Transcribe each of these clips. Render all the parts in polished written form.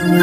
Manga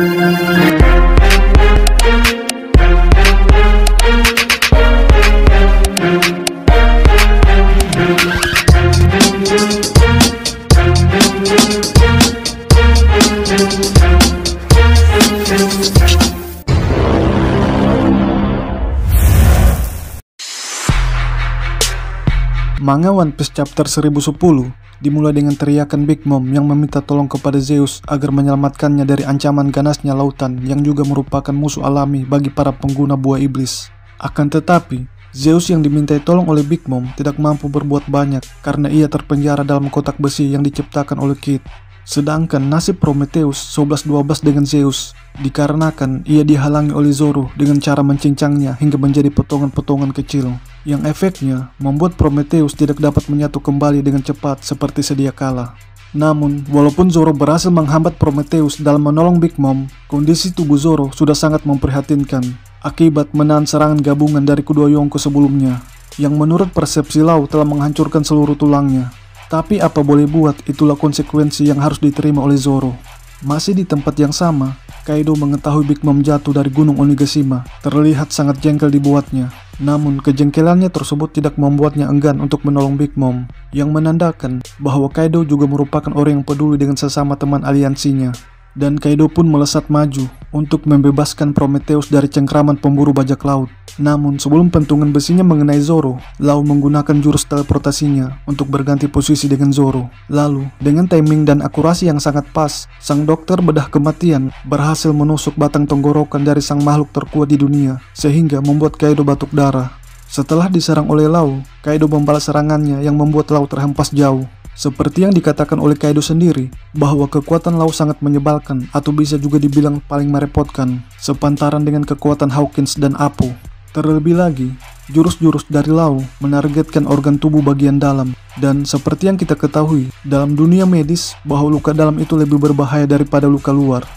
One Piece chapter 1010 dimulai dengan teriakan Big Mom yang meminta tolong kepada Zeus agar menyelamatkannya dari ancaman ganasnya lautan yang juga merupakan musuh alami bagi para pengguna buah iblis. Akan tetapi, Zeus yang dimintai tolong oleh Big Mom tidak mampu berbuat banyak karena ia terpenjara dalam kotak besi yang diciptakan oleh Kid. Sedangkan nasib Prometheus 11-12 dengan Zeus dikarenakan ia dihalangi oleh Zoro dengan cara mencincangnya hingga menjadi potongan-potongan kecil, yang efeknya membuat Prometheus tidak dapat menyatu kembali dengan cepat seperti sedia kala. Namun, walaupun Zoro berhasil menghambat Prometheus dalam menolong Big Mom, kondisi tubuh Zoro sudah sangat memprihatinkan akibat menahan serangan gabungan dari kedua Yonko sebelumnya, yang menurut persepsi Law telah menghancurkan seluruh tulangnya. Tapi apa boleh buat, itulah konsekuensi yang harus diterima oleh Zoro. Masih di tempat yang sama, Kaido mengetahui Big Mom jatuh dari gunung Onigashima, terlihat sangat jengkel dibuatnya. Namun kejengkelannya tersebut tidak membuatnya enggan untuk menolong Big Mom, yang menandakan bahwa Kaido juga merupakan orang yang peduli dengan sesama teman aliansinya. Dan Kaido pun melesat maju untuk membebaskan Prometheus dari cengkraman pemburu bajak laut. Namun sebelum pentungan besinya mengenai Zoro, Law menggunakan jurus teleportasinya untuk berganti posisi dengan Zoro. Lalu dengan timing dan akurasi yang sangat pas, sang dokter bedah kematian berhasil menusuk batang tenggorokan dari sang makhluk terkuat di dunia, sehingga membuat Kaido batuk darah. Setelah diserang oleh Law, Kaido membalas serangannya yang membuat Law terhempas jauh. Seperti yang dikatakan oleh Kaido sendiri, bahwa kekuatan Law sangat menyebalkan atau bisa juga dibilang paling merepotkan, sepantaran dengan kekuatan Hawkins dan Apo. Terlebih lagi, jurus-jurus dari Law menargetkan organ tubuh bagian dalam, dan seperti yang kita ketahui, dalam dunia medis, bahwa luka dalam itu lebih berbahaya daripada luka luar.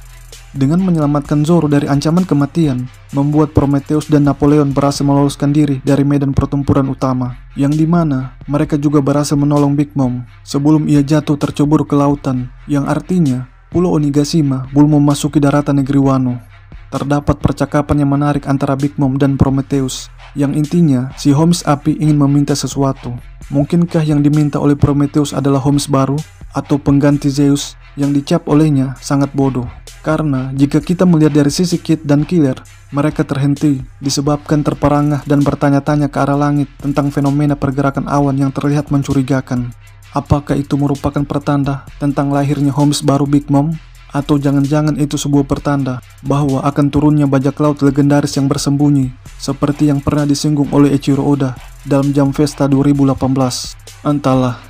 Dengan menyelamatkan Zoro dari ancaman kematian, membuat Prometheus dan Napoleon berhasil meloloskan diri dari medan pertempuran utama, yang dimana mereka juga berhasil menolong Big Mom sebelum ia jatuh tercebur ke lautan, yang artinya Pulau Onigashima belum memasuki daratan negeri Wano. Terdapat percakapan yang menarik antara Big Mom dan Prometheus, yang intinya si Homies Api ingin meminta sesuatu. Mungkinkah yang diminta oleh Prometheus adalah Homies baru atau pengganti Zeus yang dicap olehnya sangat bodoh? Karena jika kita melihat dari sisi Kid dan Killer, mereka terhenti disebabkan terperangah dan bertanya-tanya ke arah langit tentang fenomena pergerakan awan yang terlihat mencurigakan. Apakah itu merupakan pertanda tentang lahirnya Homies baru Big Mom? Atau jangan-jangan itu sebuah pertanda bahwa akan turunnya bajak laut legendaris yang bersembunyi, seperti yang pernah disinggung oleh Eiichiro Oda dalam Jam Festa 2018? Entahlah.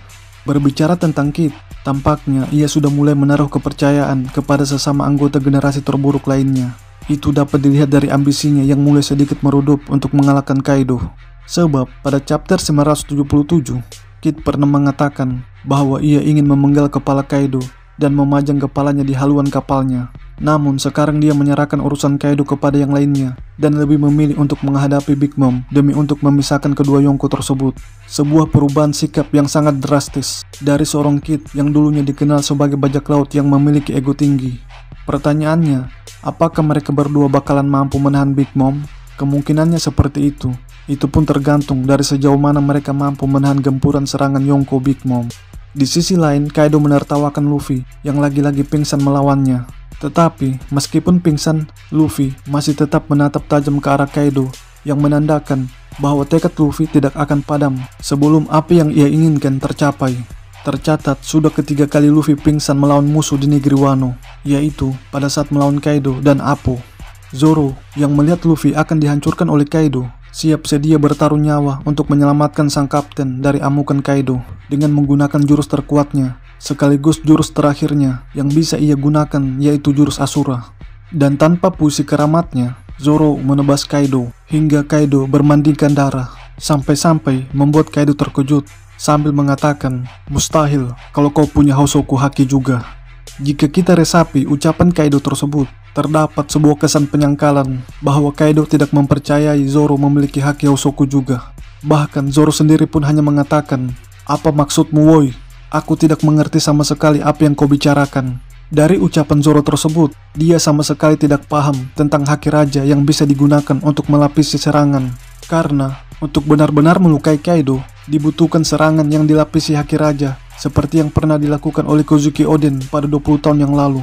Berbicara tentang Kid, tampaknya ia sudah mulai menaruh kepercayaan kepada sesama anggota generasi terburuk lainnya. Itu dapat dilihat dari ambisinya yang mulai sedikit meredup untuk mengalahkan Kaido. Sebab pada chapter 977, Kid pernah mengatakan bahwa ia ingin memenggal kepala Kaido dan memajang kepalanya di haluan kapalnya. Namun sekarang dia menyerahkan urusan Kaido kepada yang lainnya dan lebih memilih untuk menghadapi Big Mom demi untuk memisahkan kedua Yonko tersebut. Sebuah perubahan sikap yang sangat drastis dari seorang Kid yang dulunya dikenal sebagai bajak laut yang memiliki ego tinggi. Pertanyaannya, apakah mereka berdua bakalan mampu menahan Big Mom? Kemungkinannya seperti itu. Itu pun tergantung dari sejauh mana mereka mampu menahan gempuran serangan Yonko Big Mom. Di sisi lain, Kaido menertawakan Luffy yang lagi-lagi pingsan melawannya. Tetapi, meskipun pingsan, Luffy masih tetap menatap tajam ke arah Kaido, yang menandakan bahwa tekad Luffy tidak akan padam sebelum api yang ia inginkan tercapai. Tercatat, sudah ketiga kali Luffy pingsan melawan musuh di negeri Wano, yaitu pada saat melawan Kaido dan Apo. Zoro, yang melihat Luffy akan dihancurkan oleh Kaido, siap sedia bertaruh nyawa untuk menyelamatkan sang kapten dari amukan Kaido dengan menggunakan jurus terkuatnya, sekaligus jurus terakhirnya yang bisa ia gunakan, yaitu jurus Asura. Dan tanpa puisi keramatnya, Zoro menebas Kaido hingga Kaido bermandingkan darah, sampai-sampai membuat Kaido terkejut sambil mengatakan, "Mustahil kalau kau punya Hosoku Haki juga." Jika kita resapi ucapan Kaido tersebut, terdapat sebuah kesan penyangkalan bahwa Kaido tidak mempercayai Zoro memiliki haki Hosoku juga. Bahkan Zoro sendiri pun hanya mengatakan, "Apa maksudmu woi? Aku tidak mengerti sama sekali apa yang kau bicarakan." Dari ucapan Zoro tersebut, dia sama sekali tidak paham tentang haki raja yang bisa digunakan untuk melapisi serangan. Karena untuk benar-benar melukai Kaido, dibutuhkan serangan yang dilapisi haki raja, seperti yang pernah dilakukan oleh Kozuki Oden pada 20 tahun yang lalu.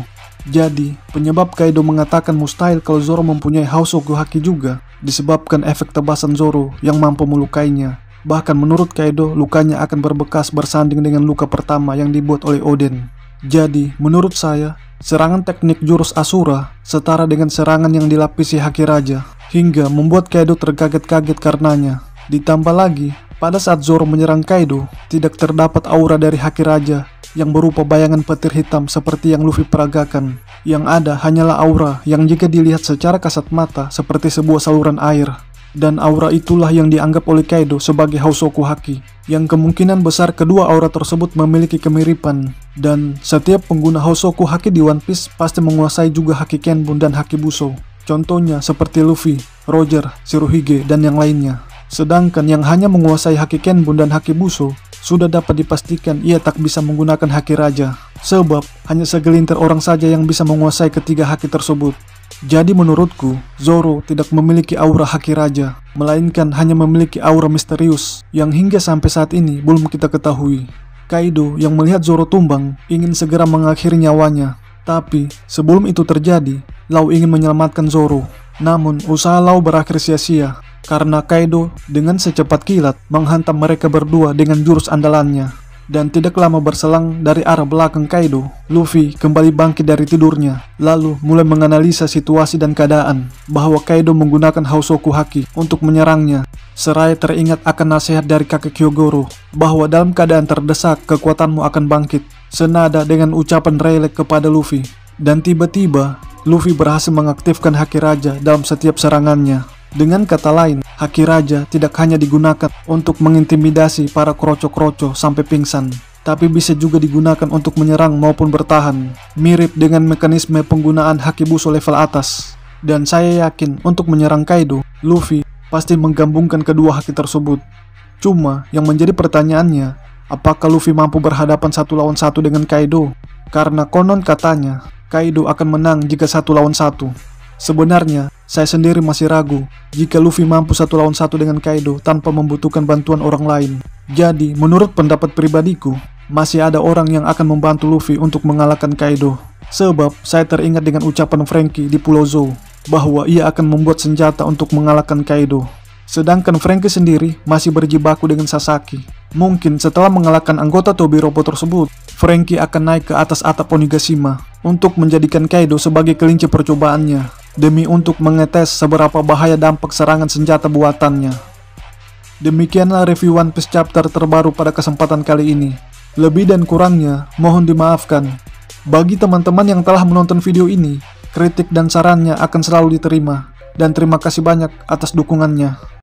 Jadi, penyebab Kaido mengatakan mustahil kalau Zoro mempunyai Hausoku Haki juga, disebabkan efek tebasan Zoro yang mampu melukainya. Bahkan menurut Kaido, lukanya akan berbekas bersanding dengan luka pertama yang dibuat oleh Oden. Jadi, menurut saya, serangan teknik jurus Asura setara dengan serangan yang dilapisi haki raja, hingga membuat Kaido terkaget-kaget karenanya. Ditambah lagi, pada saat Zoro menyerang Kaido, tidak terdapat aura dari haki raja yang berupa bayangan petir hitam seperti yang Luffy peragakan. Yang ada hanyalah aura yang jika dilihat secara kasat mata seperti sebuah saluran air. Dan aura itulah yang dianggap oleh Kaido sebagai Hausoku Haki, yang kemungkinan besar kedua aura tersebut memiliki kemiripan. Dan setiap pengguna Hausoku Haki di One Piece pasti menguasai juga Haki Kenbun dan Haki Buso. Contohnya seperti Luffy, Roger, Shirohige, dan yang lainnya. Sedangkan yang hanya menguasai Haki Kenbun dan Haki Buso, sudah dapat dipastikan ia tak bisa menggunakan Haki Raja. Sebab hanya segelintir orang saja yang bisa menguasai ketiga Haki tersebut. Jadi menurutku, Zoro tidak memiliki aura Haki Raja, melainkan hanya memiliki aura misterius yang hingga sampai saat ini belum kita ketahui. Kaido yang melihat Zoro tumbang ingin segera mengakhiri nyawanya. Tapi sebelum itu terjadi, Lau ingin menyelamatkan Zoro. Namun usaha Lau berakhir sia-sia karena Kaido dengan secepat kilat menghantam mereka berdua dengan jurus andalannya. Dan tidak lama berselang dari arah belakang Kaido, Luffy kembali bangkit dari tidurnya, lalu mulai menganalisa situasi dan keadaan, bahwa Kaido menggunakan Hausoku Haki untuk menyerangnya. Seraya teringat akan nasihat dari kakek Hyogoro, bahwa dalam keadaan terdesak kekuatanmu akan bangkit, senada dengan ucapan Rayleigh kepada Luffy. Dan tiba-tiba, Luffy berhasil mengaktifkan Haki Raja dalam setiap serangannya. Dengan kata lain, Haki Raja tidak hanya digunakan untuk mengintimidasi para kroco-kroco sampai pingsan, tapi bisa juga digunakan untuk menyerang maupun bertahan, mirip dengan mekanisme penggunaan Haki Buso level atas. Dan saya yakin untuk menyerang Kaido, Luffy pasti menggabungkan kedua haki tersebut. Cuma yang menjadi pertanyaannya, apakah Luffy mampu berhadapan 1 lawan 1 dengan Kaido? Karena konon katanya, Kaido akan menang jika 1 lawan 1. Sebenarnya, saya sendiri masih ragu jika Luffy mampu 1 lawan 1 dengan Kaido tanpa membutuhkan bantuan orang lain. Jadi, menurut pendapat pribadiku, masih ada orang yang akan membantu Luffy untuk mengalahkan Kaido. Sebab, saya teringat dengan ucapan Franky di Pulau Zou, bahwa ia akan membuat senjata untuk mengalahkan Kaido. Sedangkan Franky sendiri masih berjibaku dengan Sasaki. Mungkin setelah mengalahkan anggota Tobiropo tersebut, Franky akan naik ke atas atap Onigashima untuk menjadikan Kaido sebagai kelinci percobaannya, demi untuk mengetes seberapa bahaya dampak serangan senjata buatannya. Demikianlah review One Piece chapter terbaru pada kesempatan kali ini. Lebih dan kurangnya, mohon dimaafkan. Bagi teman-teman yang telah menonton video ini, kritik dan sarannya akan selalu diterima. Dan terima kasih banyak atas dukungannya.